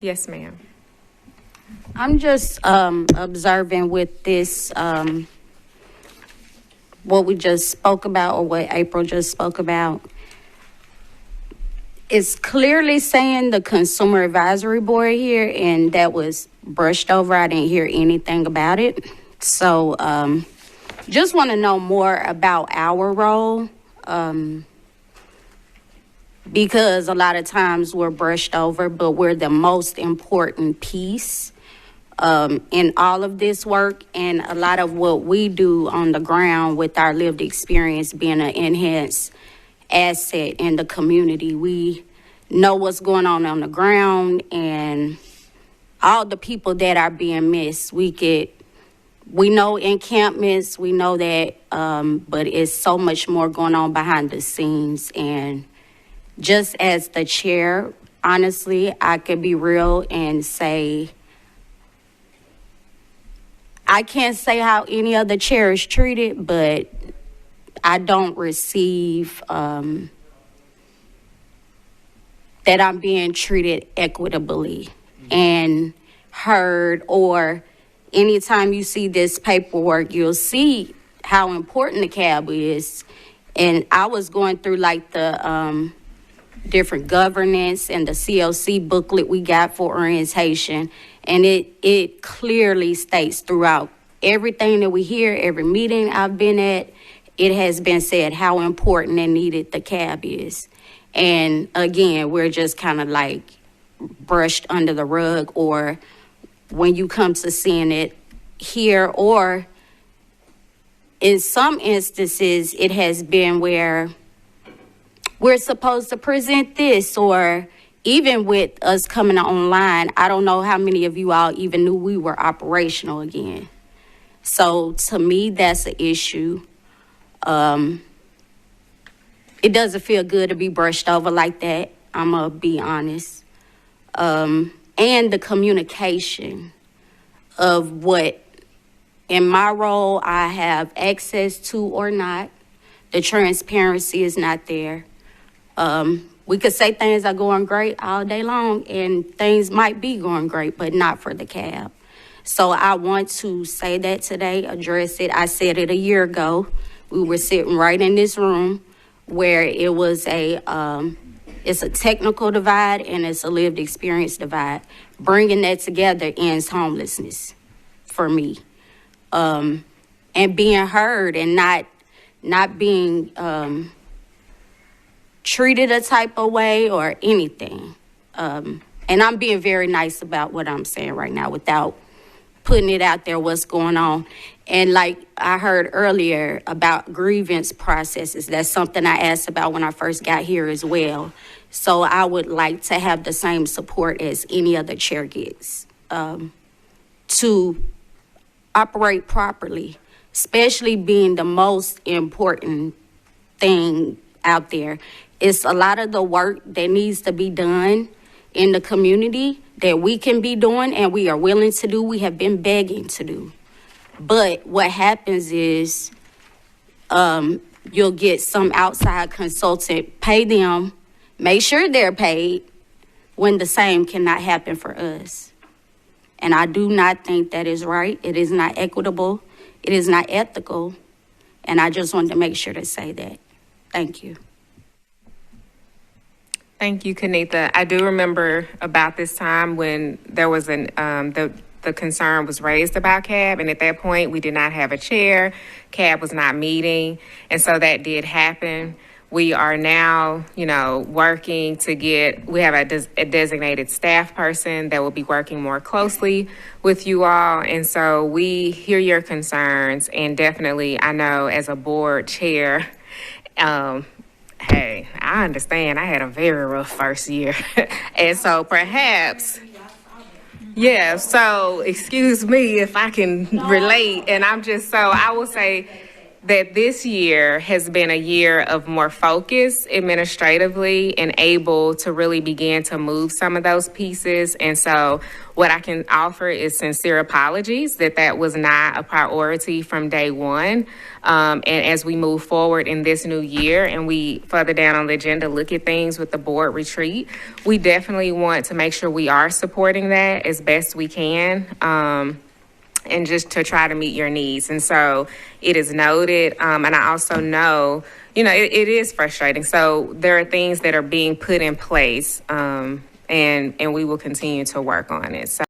Yes, ma'am. I'm just observing with this, what we just spoke about or what April just spoke about. It's clearly saying the Consumer Advisory Board here, and that was brushed over. I didn't hear anything about it. So just want to know more about our role, because a lot of times we're brushed over, but we're the most important piece in all of this work, and a lot of what we do on the ground with our lived experience being an enhanced asset in the community. We know what's going on the ground and all the people that are being missed. We know encampments, we know that, but it's so much more going on behind the scenes. And just as the chair, honestly, I could be real and say, I can't say how any other chair is treated, but I don't receive that I'm being treated equitably and heard. Or anytime you see this paperwork, you'll see how important the cab is. And I was going through like the different governance and the CLC booklet we got for orientation, and it clearly states throughout everything that we hear, every meeting I've been at, it has been said how important and needed the cab is. And again, we're just kind of like brushed under the rug, or when you come to seeing it here, or in some instances, it has been where we're supposed to present this, or even with us coming online, I don't know how many of you all even knew we were operational again. So to me, that's an issue. It doesn't feel good to be brushed over like that. I'm going to be honest. And the communication of what, in my role, I have access to or not. The transparency is not there. We could say things are going great all day long, and things might be going great, but not for the cab. So I want to say that today, address it. I said it a year ago. We were sitting right in this room where it was it's a technical divide and it's a lived experience divide. Bringing that together ends homelessness for me. And being heard and not being treated a type of way or anything. And I'm being very nice about what I'm saying right now without putting it out there what's going on. And like I heard earlier about grievance processes, that's something I asked about when I first got here as well. So I would like to have the same support as any other chair gets to operate properly, especially being the most important thing out there. It's a lot of the work that needs to be done in the community that we can be doing and we are willing to do, we have been begging to do. But what happens is you'll get some outside consultant, pay them, make sure they're paid, when the same cannot happen for us. And I do not think that is right. It is not equitable. It is not ethical. And I just wanted to make sure to say that. Thank you. Thank you, Kanitha. I do remember about this time when there was the concern was raised about CAB, and at that point, we did not have a chair. CAB was not meeting, and so that did happen. We are now, working to we have a designated staff person that will be working more closely with you all, and so we hear your concerns, and definitely, I know as a board chair, hey, I understand. I had a very rough first year. And so perhaps, yeah, so excuse me if I can relate. And I will say, that this year has been a year of more focus administratively and able to really begin to move some of those pieces. And so what I can offer is sincere apologies that was not a priority from day one. And as we move forward in this new year and we further down on the agenda look at things with the board retreat, we definitely want to make sure we are supporting that as best we can. And just to try to meet your needs. And so it is noted. And I also know, it is frustrating. So there are things that are being put in place, and we will continue to work on it. So